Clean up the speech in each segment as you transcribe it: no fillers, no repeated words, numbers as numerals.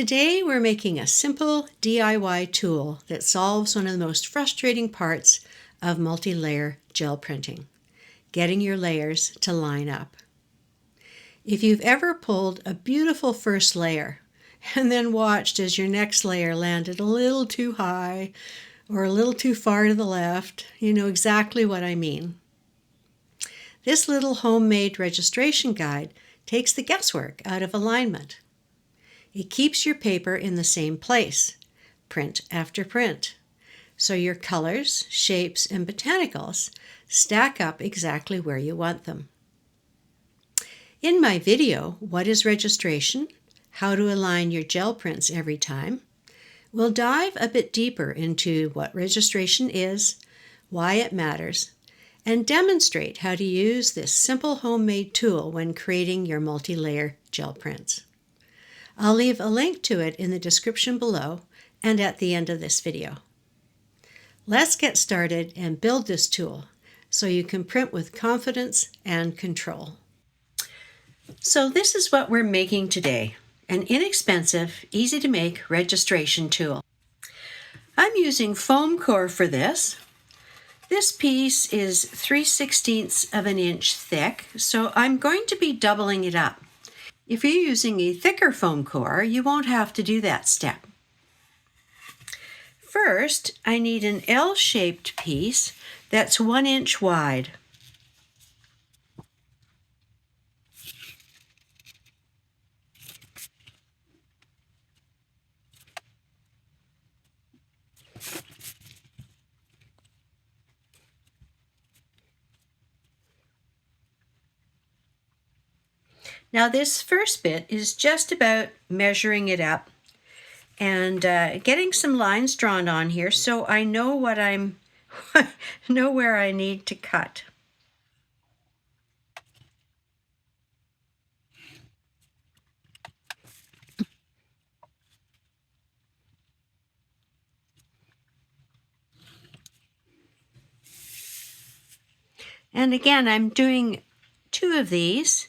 Today we're making a simple DIY tool that solves one of the most frustrating parts of multi-layer gel printing, getting your layers to line up. If you've ever pulled a beautiful first layer and then watched as your next layer landed a little too high or a little too far to the left, you know exactly what I mean. This little homemade registration guide takes the guesswork out of alignment. It keeps your paper in the same place, print after print, so your colors, shapes, and botanicals stack up exactly where you want them. In my video, What is Registration? How to Align Your Gel Prints Every Time, we'll dive a bit deeper into what registration is, why it matters, and demonstrate how to use this simple homemade tool when creating your multi-layer gel prints. I'll leave a link to it in the description below and at the end of this video. Let's get started and build this tool so you can print with confidence and control. So this is what we're making today, an inexpensive, easy to make registration tool. I'm using Foamcore for this. This piece is 3/16 of an inch thick, so I'm going to be doubling it up. If you're using a thicker foam core, you won't have to do that step. First, I need an L-shaped piece that's 1 inch wide. Now this first bit is just about measuring it up and getting some lines drawn on here so I know what know where I need to cut. And again, I'm doing 2 of these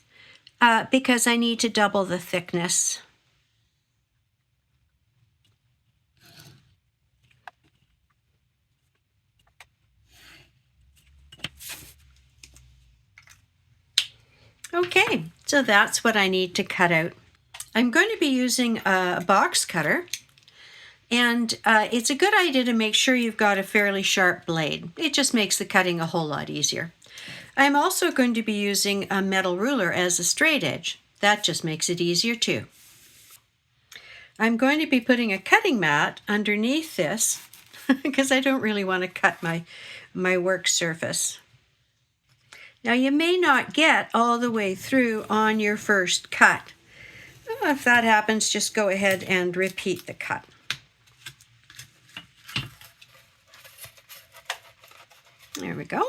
because I need to double the thickness. Okay, so that's what I need to cut out. I'm going to be using a box cutter, and it's a good idea to make sure you've got a fairly sharp blade. It just makes the cutting a whole lot easier. I'm also going to be using a metal ruler as a straight edge. That just makes it easier too. I'm going to be putting a cutting mat underneath this because I don't really want to cut my work surface. Now you may not get all the way through on your first cut. If that happens, just go ahead and repeat the cut. There we go.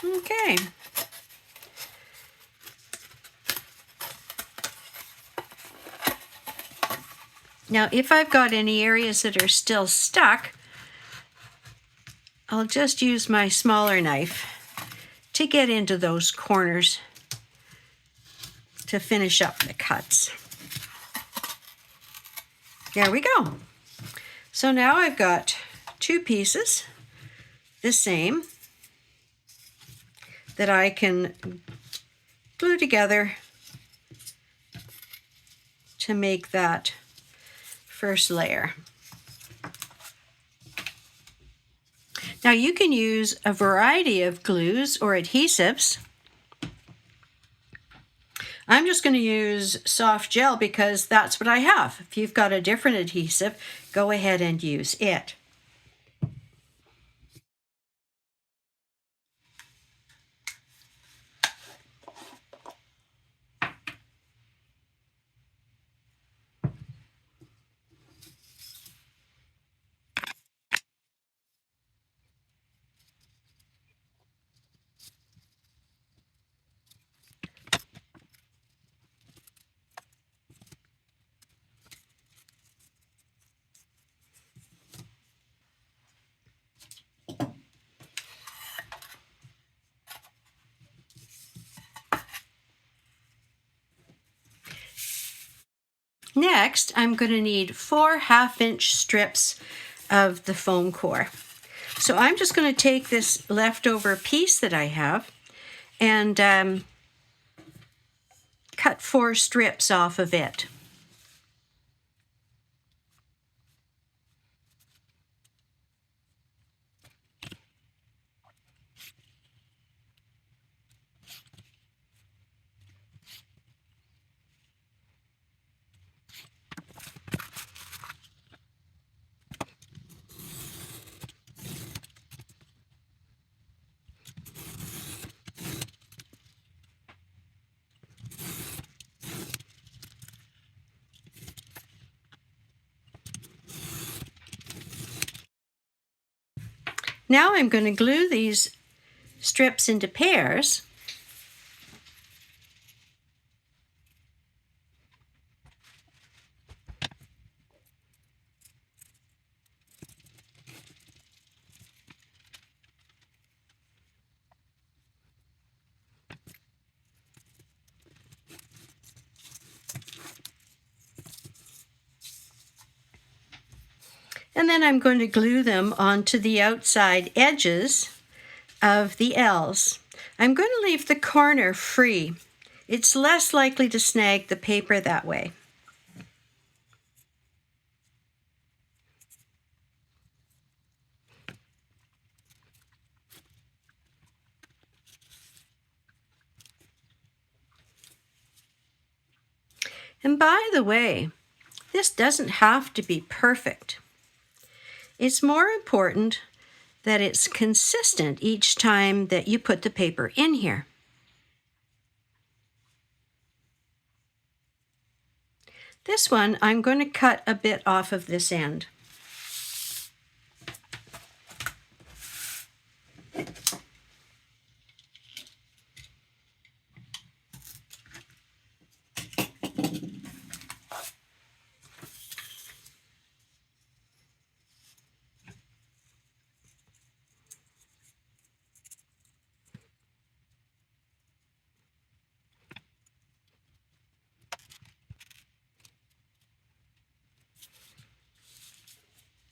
Okay. Now, if I've got any areas that are still stuck, I'll just use my smaller knife to get into those corners to finish up the cuts. There we go. So now I've got 2 pieces, the same, that I can glue together to make that first layer. Now you can use a variety of glues or adhesives. I'm just going to use soft gel because that's what I have. If you've got a different adhesive, go ahead and use it. Next, I'm going to need 4 half-inch strips of the Foamcore. So I'm just going to take this leftover piece that I have and cut 4 strips off of it. Now I'm going to glue these strips into pairs. And then I'm going to glue them onto the outside edges of the L's. I'm going to leave the corner free. It's less likely to snag the paper that way. And by the way, this doesn't have to be perfect. It's more important that it's consistent each time that you put the paper in here. This one, I'm going to cut a bit off of this end.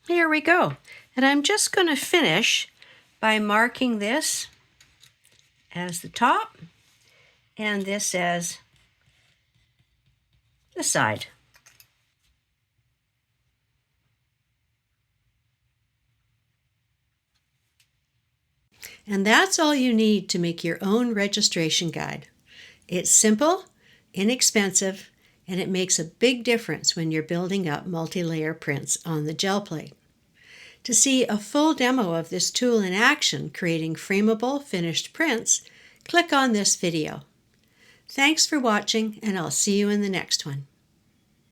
Here we go. And I'm just going to finish by marking this as the top and this as the side. And that's all you need to make your own registration guide. It's simple, inexpensive, and it makes a big difference when you're building up multi-layer prints on the gel plate. To see a full demo of this tool in action creating frameable finished prints, click on this video. Thanks for watching, and I'll see you in the next one.